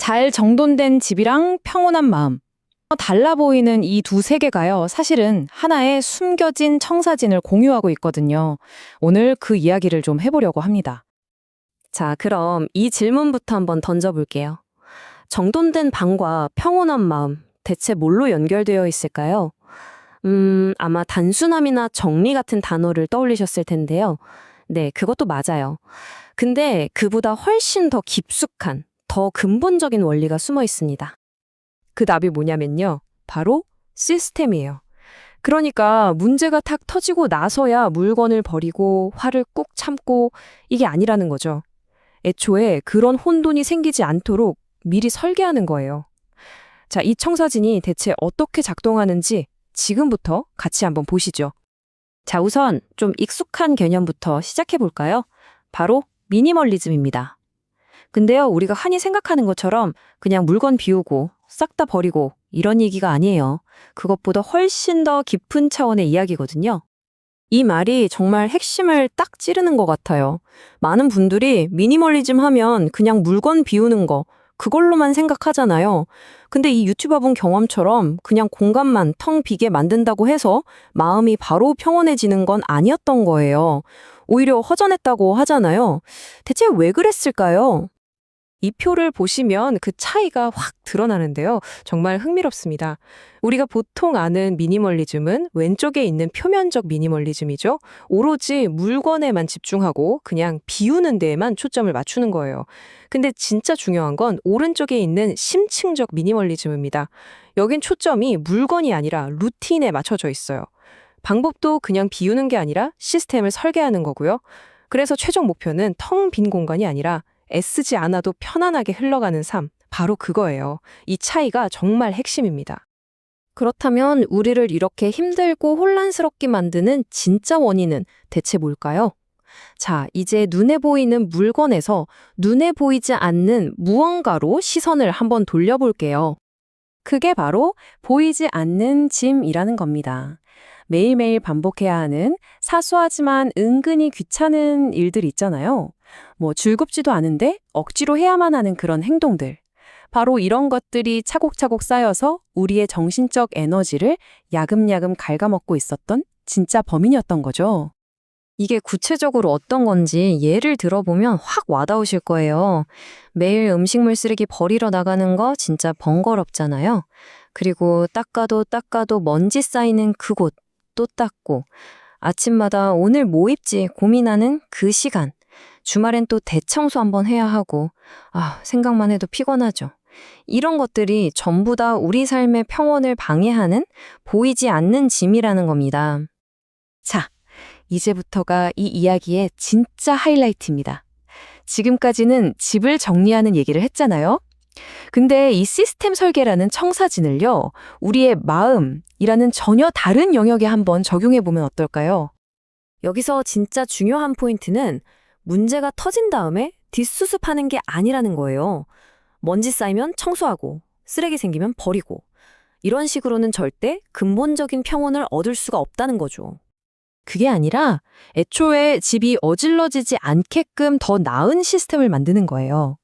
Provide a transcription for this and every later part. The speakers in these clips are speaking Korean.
잘 정돈된 집이랑 평온한 마음. 달라 보이는 이 두 세계가요, 사실은 하나의 숨겨진 청사진을 공유하고 있거든요. 오늘 그 이야기를 좀 해보려고 합니다. 자, 그럼 이 질문부터 한번 던져볼게요. 정돈된 방과 평온한 마음, 대체 뭘로 연결되어 있을까요? 아마 단순함이나 정리 같은 단어를 떠올리셨을 텐데요. 네, 그것도 맞아요. 근데 그보다 훨씬 더 깊숙한, 더 근본적인 원리가 숨어 있습니다. 그 답이 뭐냐면요. 바로 시스템이에요. 그러니까 문제가 탁 터지고 나서야 물건을 버리고 화를 꾹 참고 이게 아니라는 거죠. 애초에 그런 혼돈이 생기지 않도록 미리 설계하는 거예요. 자, 이 청사진이 대체 어떻게 작동하는지 지금부터 같이 한번 보시죠. 자, 우선 좀 익숙한 개념부터 시작해 볼까요? 바로 미니멀리즘입니다. 근데요, 우리가 흔히 생각하는 것처럼 그냥 물건 비우고 싹 다 버리고 이런 얘기가 아니에요. 그것보다 훨씬 더 깊은 차원의 이야기거든요. 이 말이 정말 핵심을 딱 찌르는 것 같아요. 많은 분들이 미니멀리즘 하면 그냥 물건 비우는 거, 그걸로만 생각하잖아요. 근데 이 유튜버분 경험처럼 그냥 공간만 텅 비게 만든다고 해서 마음이 바로 평온해지는 건 아니었던 거예요. 오히려 허전했다고 하잖아요. 대체 왜 그랬을까요? 이 표를 보시면 그 차이가 확 드러나는데요. 정말 흥미롭습니다. 우리가 보통 아는 미니멀리즘은 왼쪽에 있는 표면적 미니멀리즘이죠. 오로지 물건에만 집중하고 그냥 비우는 데에만 초점을 맞추는 거예요. 근데 진짜 중요한 건 오른쪽에 있는 심층적 미니멀리즘입니다. 여긴 초점이 물건이 아니라 루틴에 맞춰져 있어요. 방법도 그냥 비우는 게 아니라 시스템을 설계하는 거고요. 그래서 최종 목표는 텅 빈 공간이 아니라 애쓰지 않아도 편안하게 흘러가는 삶, 바로 그거예요. 이 차이가 정말 핵심입니다. 그렇다면 우리를 이렇게 힘들고 혼란스럽게 만드는 진짜 원인은 대체 뭘까요? 자, 이제 눈에 보이는 물건에서 눈에 보이지 않는 무언가로 시선을 한번 돌려볼게요. 그게 바로 보이지 않는 짐이라는 겁니다. 매일매일 반복해야 하는 사소하지만 은근히 귀찮은 일들 있잖아요. 뭐 즐겁지도 않은데 억지로 해야만 하는 그런 행동들. 바로 이런 것들이 차곡차곡 쌓여서 우리의 정신적 에너지를 야금야금 갉아먹고 있었던 진짜 범인이었던 거죠. 이게 구체적으로 어떤 건지 예를 들어보면 확 와닿으실 거예요. 매일 음식물 쓰레기 버리러 나가는 거 진짜 번거롭잖아요. 그리고 닦아도 먼지 쌓이는 그곳 또 닦고 아침마다 오늘 뭐 입지 고민하는 그 시간. 주말엔 또 대청소 한번 해야 하고 생각만 해도 피곤하죠. 이런 것들이 전부 다 우리 삶의 평온을 방해하는 보이지 않는 짐이라는 겁니다. 자, 이제부터가 이 이야기의 진짜 하이라이트입니다. 지금까지는 집을 정리하는 얘기를 했잖아요. 근데 이 시스템 설계라는 청사진을요, 우리의 마음이라는 전혀 다른 영역에 한번 적용해보면 어떨까요? 여기서 진짜 중요한 포인트는 문제가 터진 다음에 뒷수습하는 게 아니라는 거예요. 먼지 쌓이면 청소하고, 쓰레기 생기면 버리고, 이런 식으로는 절대 근본적인 평온을 얻을 수가 없다는 거죠. 그게 아니라 애초에 집이 어질러지지 않게끔 더 나은 시스템을 만드는 거예요.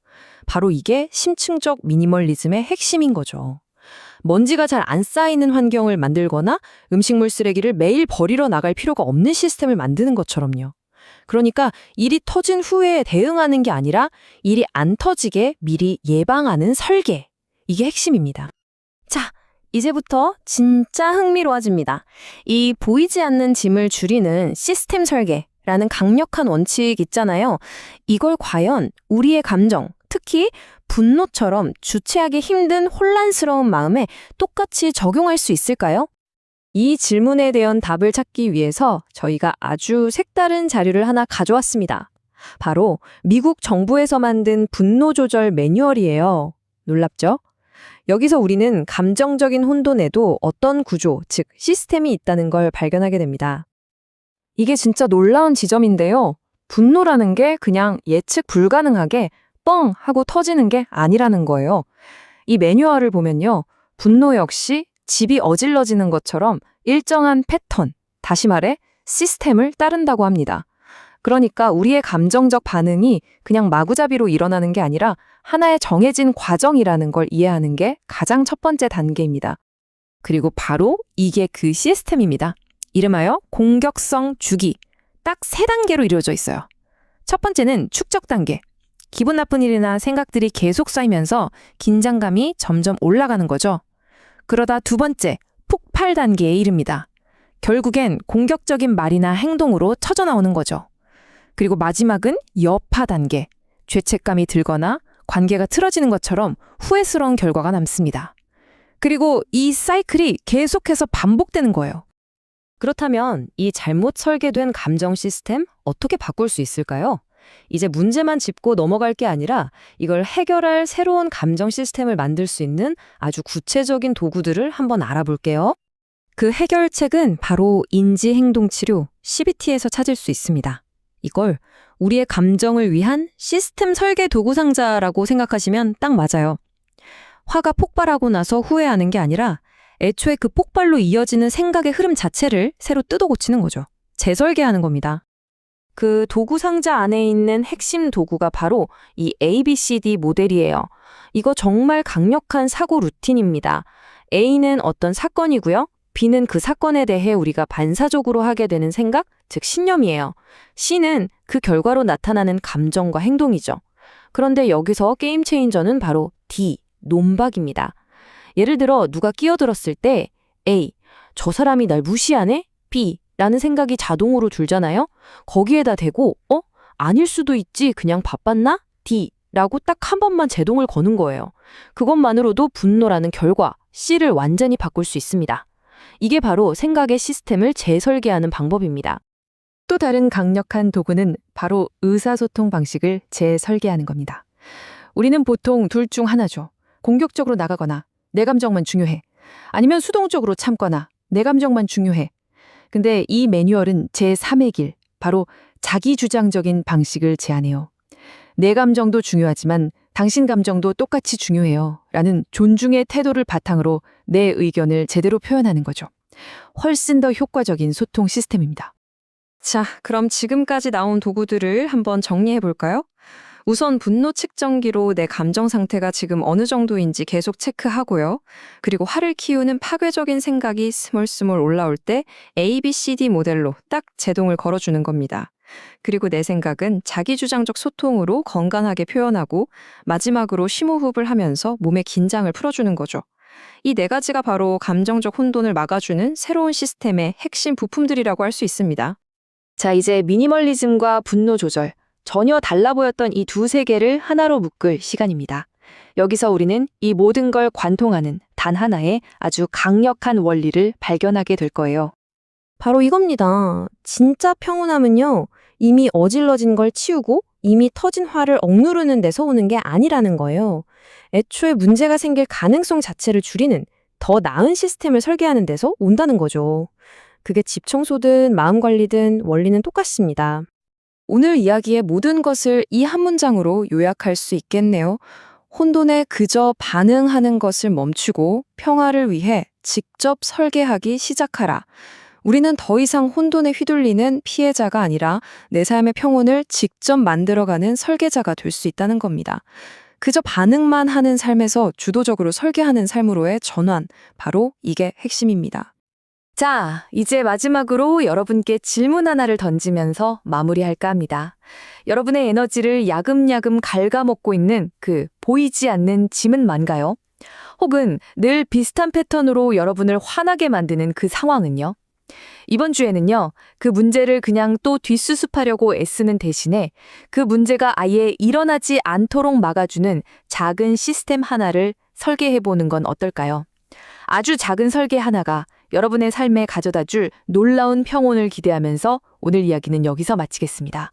바로 이게 심층적 미니멀리즘의 핵심인 거죠. 먼지가 잘 안 쌓이는 환경을 만들거나 음식물 쓰레기를 매일 버리러 나갈 필요가 없는 시스템을 만드는 것처럼요. 그러니까 일이 터진 후에 대응하는 게 아니라 일이 안 터지게 미리 예방하는 설계. 이게 핵심입니다. 자, 이제부터 진짜 흥미로워집니다. 이 보이지 않는 짐을 줄이는 시스템 설계라는 강력한 원칙 있잖아요. 이걸 과연 우리의 감정, 특히 분노처럼 주체하기 힘든 혼란스러운 마음에 똑같이 적용할 수 있을까요? 이 질문에 대한 답을 찾기 위해서 저희가 아주 색다른 자료를 하나 가져왔습니다. 바로 미국 정부에서 만든 분노 조절 매뉴얼이에요. 놀랍죠? 여기서 우리는 감정적인 혼돈에도 어떤 구조, 즉 시스템이 있다는 걸 발견하게 됩니다. 이게 진짜 놀라운 지점인데요. 분노라는 게 그냥 예측 불가능하게 뻥 하고 터지는 게 아니라는 거예요. 이 매뉴얼을 보면요. 분노 역시 집이 어질러지는 것처럼 일정한 패턴, 다시 말해 시스템을 따른다고 합니다. 그러니까 우리의 감정적 반응이 그냥 마구잡이로 일어나는 게 아니라 하나의 정해진 과정이라는 걸 이해하는 게 가장 첫 번째 단계입니다. 그리고 바로 이게 그 시스템입니다. 이름하여 공격성 주기. 딱 3단계로 이루어져 있어요. 첫 번째는 축적 단계. 기분 나쁜 일이나 생각들이 계속 쌓이면서 긴장감이 점점 올라가는 거죠. 그러다 두 번째, 폭발 단계에 이릅니다. 결국엔 공격적인 말이나 행동으로 터져나오는 거죠. 그리고 마지막은 여파 단계. 죄책감이 들거나 관계가 틀어지는 것처럼 후회스러운 결과가 남습니다. 그리고 이 사이클이 계속해서 반복되는 거예요. 그렇다면 이 잘못 설계된 감정 시스템 어떻게 바꿀 수 있을까요? 이제 문제만 짚고 넘어갈 게 아니라 이걸 해결할 새로운 감정 시스템을 만들 수 있는 아주 구체적인 도구들을 한번 알아볼게요. 그 해결책은 바로 인지행동치료 CBT에서 찾을 수 있습니다. 이걸 우리의 감정을 위한 시스템 설계 도구 상자라고 생각하시면 딱 맞아요. 화가 폭발하고 나서 후회하는 게 아니라 애초에 그 폭발로 이어지는 생각의 흐름 자체를 새로 뜯어 고치는 거죠. 재설계하는 겁니다. 그 도구 상자 안에 있는 핵심 도구가 바로 이 ABCD 모델이에요. 이거 정말 강력한 사고 루틴입니다. A는 어떤 사건이고요. B는 그 사건에 대해 우리가 반사적으로 하게 되는 생각, 즉 신념이에요. C는 그 결과로 나타나는 감정과 행동이죠. 그런데 여기서 게임 체인저는 바로 D, 논박입니다. 예를 들어 누가 끼어들었을 때 A, 저 사람이 날 무시하네? B, 라는 생각이 자동으로 들잖아요. 거기에다 대고 아닐 수도 있지 그냥 바빴나? D, 라고 딱 한 번만 제동을 거는 거예요. 그것만으로도 분노라는 결과 C를 완전히 바꿀 수 있습니다. 이게 바로 생각의 시스템을 재설계하는 방법입니다. 또 다른 강력한 도구는 바로 의사소통 방식을 재설계하는 겁니다. 우리는 보통 둘 중 하나죠. 공격적으로 나가거나 내 감정만 중요해. 아니면 수동적으로 참거나 내 감정만 중요해. 근데 이 매뉴얼은 제3의 길, 바로 자기주장적인 방식을 제안해요. 내 감정도 중요하지만 당신 감정도 똑같이 중요해요. 라는 존중의 태도를 바탕으로 내 의견을 제대로 표현하는 거죠. 훨씬 더 효과적인 소통 시스템입니다. 자, 그럼 지금까지 나온 도구들을 한번 정리해 볼까요? 우선 분노 측정기로 내 감정 상태가 지금 어느 정도인지 계속 체크하고요. 그리고 화를 키우는 파괴적인 생각이 스멀스멀 올라올 때 ABCD 모델로 딱 제동을 걸어주는 겁니다. 그리고 내 생각은 자기주장적 소통으로 건강하게 표현하고 마지막으로 심호흡을 하면서 몸의 긴장을 풀어주는 거죠. 이 네 가지가 바로 감정적 혼돈을 막아주는 새로운 시스템의 핵심 부품들이라고 할 수 있습니다. 자, 이제 미니멀리즘과 분노 조절, 전혀 달라 보였던 이 두 세계를 하나로 묶을 시간입니다. 여기서 우리는 이 모든 걸 관통하는 단 하나의 아주 강력한 원리를 발견하게 될 거예요. 바로 이겁니다. 진짜 평온함은요, 이미 어질러진 걸 치우고 이미 터진 화를 억누르는 데서 오는 게 아니라는 거예요. 애초에 문제가 생길 가능성 자체를 줄이는 더 나은 시스템을 설계하는 데서 온다는 거죠. 그게 집 청소든 마음 관리든 원리는 똑같습니다. 오늘 이야기의 모든 것을 이 한 문장으로 요약할 수 있겠네요. 혼돈에 그저 반응하는 것을 멈추고 평화를 위해 직접 설계하기 시작하라. 우리는 더 이상 혼돈에 휘둘리는 피해자가 아니라 내 삶의 평온을 직접 만들어가는 설계자가 될 수 있다는 겁니다. 그저 반응만 하는 삶에서 주도적으로 설계하는 삶으로의 전환, 바로 이게 핵심입니다. 자, 이제 마지막으로 여러분께 질문 하나를 던지면서 마무리할까 합니다. 여러분의 에너지를 야금야금 갉아먹고 있는 그 보이지 않는 짐은 뭔가요? 혹은 늘 비슷한 패턴으로 여러분을 화나게 만드는 그 상황은요? 이번 주에는요, 그 문제를 그냥 또 뒷수습하려고 애쓰는 대신에 그 문제가 아예 일어나지 않도록 막아주는 작은 시스템 하나를 설계해보는 건 어떨까요? 아주 작은 설계 하나가 여러분의 삶에 가져다 줄 놀라운 평온을 기대하면서 오늘 이야기는 여기서 마치겠습니다.